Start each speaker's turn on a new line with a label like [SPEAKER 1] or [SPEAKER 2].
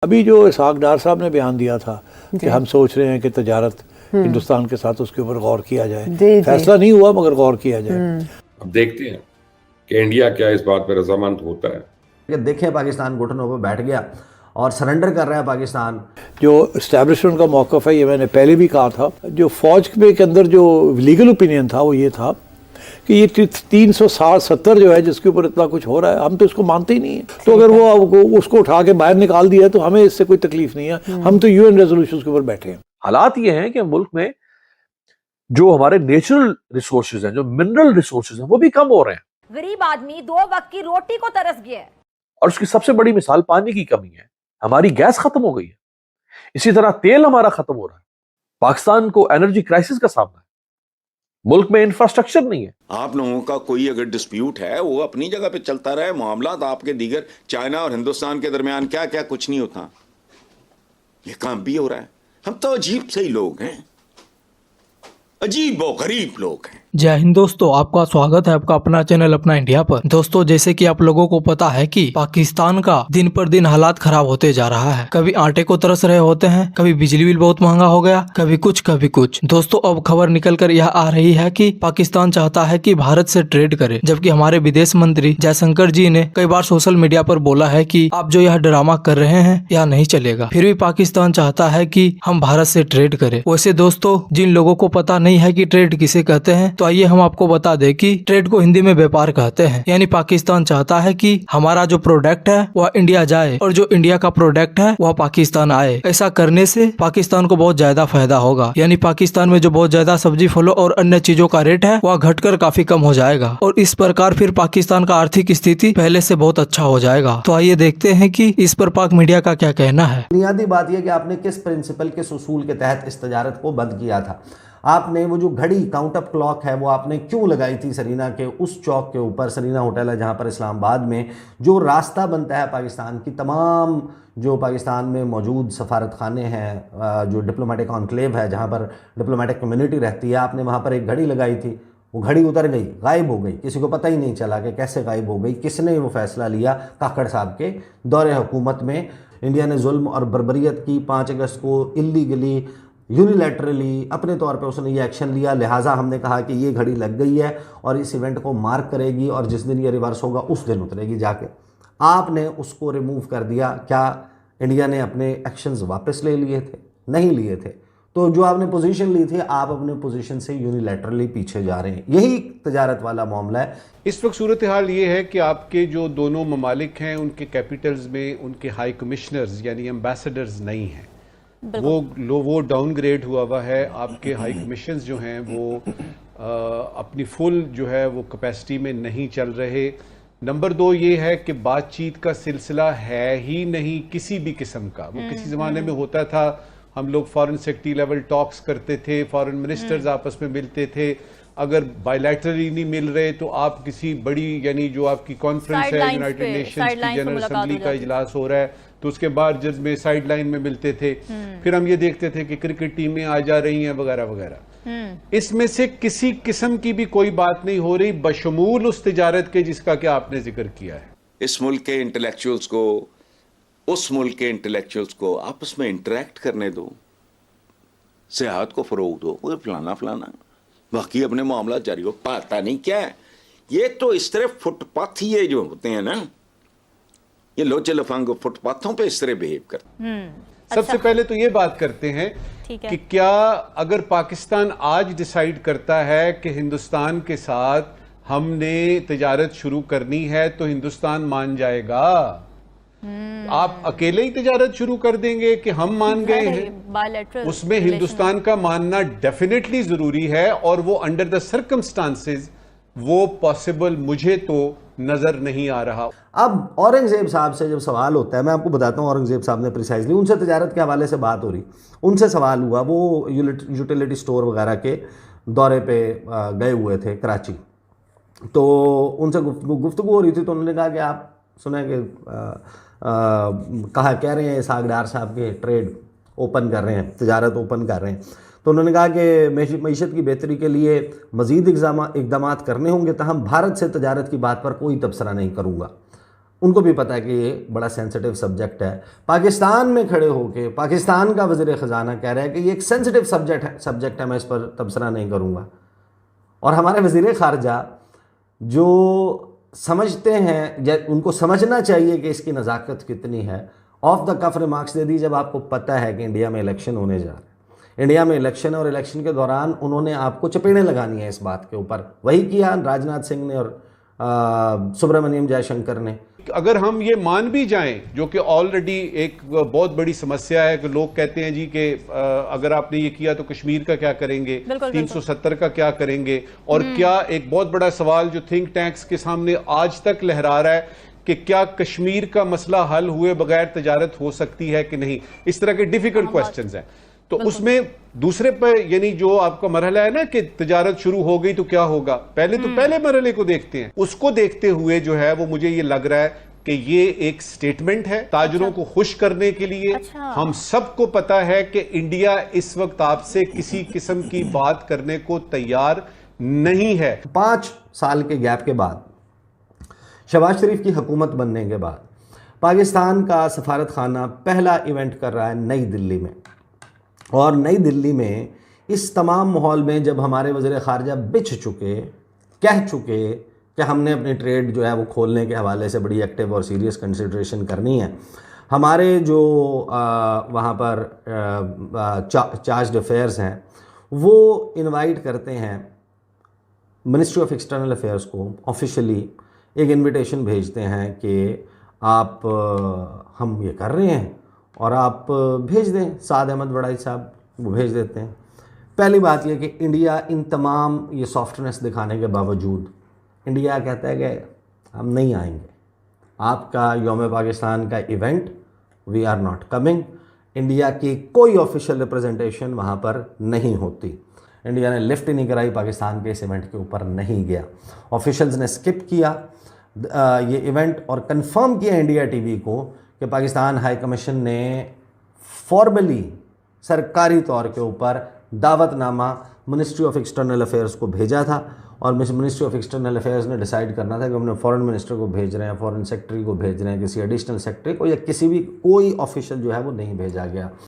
[SPEAKER 1] अभी जो इसहाक डार साहब ने बयान दिया था कि हम सोच रहे हैं कि तजारत हिंदुस्तान के साथ उसके ऊपर गौर किया जाए, फैसला नहीं हुआ मगर गौर किया जाए।
[SPEAKER 2] अब देखते हैं कि इंडिया क्या इस बात पर रजामंद होता है।
[SPEAKER 3] देखें पाकिस्तान घुटनों पर बैठ गया और सरेंडर कर रहा है पाकिस्तान। जो
[SPEAKER 1] इस्टेब्लिशमेंट का मौक़िफ़ है, ये मैंने पहले भी कहा था, जो फ़ौज के अंदर जो लीगल ओपिनियन था वो ये था कि ये 360-70 जो है जिसके ऊपर इतना कुछ हो रहा है, हम तो इसको मानते ही नहीं है। तो अगर वो उसको उठा के बाहर निकाल दिया तो हमें इससे कोई तकलीफ नहीं है, हम तो यूएन रेजोल्यूशंस के ऊपर बैठे हैं।
[SPEAKER 4] हालात ये हैं कि मुल्क में जो हमारे नेचुरल रिसोर्सेज हैं, जो मिनरल रिसोर्सेज हैं, वो भी कम हो रहे हैं।
[SPEAKER 5] गरीब आदमी 2 वक्त की रोटी को तरस गया है
[SPEAKER 4] और उसकी सबसे बड़ी मिसाल पानी की कमी है। हमारी गैस खत्म हो गई है, इसी तरह तेल हमारा खत्म हो रहा है। पाकिस्तान को एनर्जी क्राइसिस का सामना है, मुल्क में इंफ्रास्ट्रक्चर नहीं है।
[SPEAKER 6] आप लोगों का कोई अगर डिस्प्यूट है वो अपनी जगह पे चलता रहे, मामला आपके दीगर चाइना और हिंदुस्तान के दरमियान क्या क्या कुछ नहीं होता, ये काम भी हो रहा है। हम तो अजीब से ही लोग हैं, अजीब व गरीब लोग हैं।
[SPEAKER 7] जय हिंद दोस्तों, आपका स्वागत है आपका अपना चैनल अपना इंडिया पर। दोस्तों, जैसे कि आप लोगों को पता है कि पाकिस्तान का दिन पर दिन हालात खराब होते जा रहा है। कभी आटे को तरस रहे होते हैं, कभी बिजली बिल बहुत महंगा हो गया, कभी कुछ। दोस्तों, अब खबर निकल कर यह आ रही है कि पाकिस्तान चाहता है कि भारत से ट्रेड करे, जबकि हमारे विदेश मंत्री जयशंकर जी ने कई बार सोशल मीडिया पर बोला है कि आप जो यह ड्रामा कर रहे हैं यह नहीं चलेगा। फिर भी पाकिस्तान चाहता है कि हम भारत से ट्रेड करें। वैसे दोस्तों, जिन लोगों को पता नहीं है कि ट्रेड किसे कहते हैं, तो आइए हम आपको बता दें कि ट्रेड को हिंदी में व्यापार कहते हैं। यानी पाकिस्तान चाहता है कि हमारा जो प्रोडक्ट है वह इंडिया जाए और जो इंडिया का प्रोडक्ट है वह पाकिस्तान आए। ऐसा करने से पाकिस्तान को बहुत ज्यादा फायदा होगा। यानी पाकिस्तान में जो बहुत ज्यादा सब्जी फलों और अन्य चीजों का रेट है वह घटकर काफी कम हो जाएगा और इस प्रकार फिर पाकिस्तान का आर्थिक स्थिति पहले से बहुत अच्छा हो जाएगा। तो आइए देखते हैं कि इस पर पाक मीडिया का क्या कहना है।
[SPEAKER 3] बुनियादी बात यह कि आपने किस प्रिंसिपल के उसूल के तहत इस तजारत को बंद किया था। आपने वो जो घड़ी काउंट अप क्लॉक है वो आपने क्यों लगाई थी सरीना के उस चौक के ऊपर, सरीना होटल है जहाँ पर इस्लामाबाद में जो रास्ता बनता है पाकिस्तान की तमाम जो पाकिस्तान में मौजूद सफारत खाने हैं, जो डिप्लोमेटिक कॉन्क्लेव है जहाँ पर डिप्लोमेटिक कम्युनिटी रहती है, आपने वहाँ पर एक घड़ी लगाई थी। वो घड़ी उतर गई, गायब हो गई, किसी को पता ही नहीं चला कि कैसे गायब हो गई, किसने वो फैसला लिया। काकड़ साहब के दौरे हुकूमत में इंडिया ने जुल्म और बर्बरियत की। 5 अगस्त को इलीगली यूनिलैटरली अपने तौर पे उसने ये एक्शन लिया, लिहाजा हमने कहा कि ये घड़ी लग गई है और इस इवेंट को मार्क करेगी और जिस दिन ये रिवर्स होगा उस दिन उतरेगी जाके। आपने उसको रिमूव कर दिया। क्या इंडिया ने अपने एक्शंस वापस ले लिए थे? नहीं लिए थे। तो जो आपने पोजीशन ली थी, आप अपने पोजीशन से यूनिलैटरली पीछे जा रहे हैं। यही तजारत वाला मामला है।
[SPEAKER 8] इस वक्त सूरत हाल ये है कि आपके जो दोनों ममालिक हैं उनके कैपिटल्स में उनके हाई कमिश्नर्स यानी एम्बेसडर्स नहीं हैं। वो डाउनग्रेड हुआ है। आपके हाई कमिशंस जो हैं वो अपनी फुल जो है वो कैपेसिटी में नहीं चल रहे। नंबर 2 ये है कि बातचीत का सिलसिला है ही नहीं किसी भी किस्म का। वो किसी ज़माने में होता था, हम लोग फॉरेन सेक्रेटरी लेवल टॉक्स करते थे, फॉरेन मिनिस्टर्स आपस में मिलते थे। अगर बायलैटरली नहीं मिल रहे तो आप किसी बड़ी यानी जो आपकी कॉन्फ्रेंस है यूनाइटेड नेशंस की जनरल असेंबली का इजलास हो रहा है तो उसके बाद जज में साइड लाइन में मिलते थे। फिर हम ये देखते थे कि क्रिकेट टीमें आ जा रही हैं वगैरह वगैरह। इसमें से किसी किस्म की भी कोई बात नहीं हो रही बशमूल उस तिजारत के जिसका कि आपने जिक्र किया है।
[SPEAKER 6] इस मुल्क के इंटेलेक्चुअल्स को उस मुल्क के इंटेलेक्चुअल्स को आपस में इंटरेक्ट करने दो, सियाहत को फरोग दो, वो फलाना बाकी अपने मामला जारी हो। पता नहीं क्या है ये, तो इस तरह फुटपाथ ही जो होते हैं ना, ये लोचे लफांग फुटपाथों पे इस तरह बिहेव करते।
[SPEAKER 8] सबसे पहले तो ये बात करते हैं कि क्या अगर पाकिस्तान आज डिसाइड करता है कि हिंदुस्तान के साथ हमने तिजारत शुरू करनी है तो हिंदुस्तान मान जाएगा? आप अकेले ही तिजारत शुरू कर देंगे कि हम मान गए हैं? उसमें हिंदुस्तान का मानना डेफिनेटली जरूरी है और वो अंडर द सर्कमस्टांसेस वो पॉसिबल मुझे तो नजर नहीं आ रहा।
[SPEAKER 3] अब औरंगजेब साहब से जब सवाल होता है, मैं आपको बताता हूँ औरंगजेब साहब ने प्रिसाइजली, उनसे तजारत के हवाले से बात हो रही, उनसे सवाल हुआ, वो यूटिलिटी स्टोर वगैरह के दौरे पे गए हुए थे कराची, तो उनसे गुफ्तगू हो रही थी। तो उन्होंने कहा कि आप सुना कि कह रहे हैं इसहाक डार साहब के ट्रेड ओपन कर रहे हैं, तजारत ओपन कर रहे हैं। तो उन्होंने कहा कि मईशत की बेहतरी के लिए मज़ीद इक़दाम करने होंगे, तहम भारत से तजारत की बात पर कोई तबसरा नहीं करूँगा। उनको भी पता है कि ये बड़ा सेंसिटिव सब्जेक्ट है। पाकिस्तान में खड़े होके पाकिस्तान का वज़ीर ख़जाना कह रहा है कि ये एक सेंसिटिव सब्जेक्ट है, मैं इस पर तबसरा नहीं करूँगा। और हमारे वज़ीर ख़ारजा जो समझते हैं या उनको समझना चाहिए कि इसकी नज़ाकत कितनी है, ऑफ द कफ रिमार्क्स दे दी जब आपको पता है कि इंडिया में इलेक्शन होने जा रहे हैं। इंडिया में इलेक्शन है और इलेक्शन के दौरान उन्होंने आपको चपेड़ें लगानी है इस बात के ऊपर। वही किया राजनाथ सिंह ने और सुब्रमण्यम जयशंकर ने।
[SPEAKER 8] अगर हम ये मान भी जाएं, जो कि ऑलरेडी एक बहुत बड़ी समस्या है कि लोग कहते हैं जी कि अगर आपने ये किया तो कश्मीर का क्या करेंगे, 370 का क्या करेंगे, और क्या एक बहुत बड़ा सवाल जो थिंक टैंक्स के सामने आज तक लहरा रहा है कि क्या कश्मीर का मसला हल हुए बगैर तजारत हो सकती है कि नहीं, इस तरह के डिफिकल्ट क्वेश्चंस हैं। तो उसमें दूसरे पर यानी जो आपका मरहला है ना कि तजारत शुरू हो गई तो क्या होगा, पहले तो पहले मरहले को देखते हैं। उसको देखते हुए जो है वो मुझे ये लग रहा है कि ये एक स्टेटमेंट है ताजरों को खुश करने के लिए। हम सबको पता है कि इंडिया इस वक्त आपसे किसी किस्म की बात करने को तैयार नहीं है।
[SPEAKER 3] 5 साल के गैप के बाद, शहबाज शरीफ की हुकूमत बनने के बाद, पाकिस्तान का सफारत खाना पहला इवेंट कर रहा है नई दिल्ली में। और नई दिल्ली में इस तमाम माहौल में जब हमारे वज़ीर ख़ारजा कह चुके कि हमने अपनी ट्रेड जो है वो खोलने के हवाले से बड़ी एक्टिव और सीरियस कंसिड्रेशन करनी है, हमारे जो वहाँ पर चार्ज अफेयर्स हैं वो इनवाइट करते हैं मिनिस्ट्री ऑफ एक्सटर्नल अफेयर्स को, ऑफिशियली एक इनविटेशन भेजते हैं कि आप हम ये कर रहे हैं और आप भेज दें। साद अहमद वड़ाई साहब वो भेज देते हैं। पहली बात यह कि इंडिया इन तमाम ये सॉफ्टनेस दिखाने के बावजूद इंडिया कहता है कि हम नहीं आएंगे, आपका यौम पाकिस्तान का event we are not coming. India की कोई ऑफिशियल रिप्रेजेंटेशन वहाँ पर नहीं होती। इंडिया ने लिफ्ट ही नहीं कराई, पाकिस्तान के इस इवेंट के ऊपर नहीं गया। ऑफिशियल्स ने स्किप किया ये इवेंट और कंफर्म किया इंडिया टीवी को कि पाकिस्तान हाई कमीशन ने फॉर्मली सरकारी तौर के ऊपर दावतनामा मिनिस्ट्री ऑफ एक्सटर्नल अफेयर्स को भेजा था। और मिनिस्ट्री ऑफ एक्सटर्नल अफेयर्स ने डिसाइड करना था कि हमने फॉरेन मिनिस्टर को भेज रहे हैं, फॉरेन सेक्रेटरी को भेज रहे हैं, किसी एडिशनल सेक्रेटरी को, या किसी भी कोई ऑफिशियल जो है वो नहीं भेजा गया।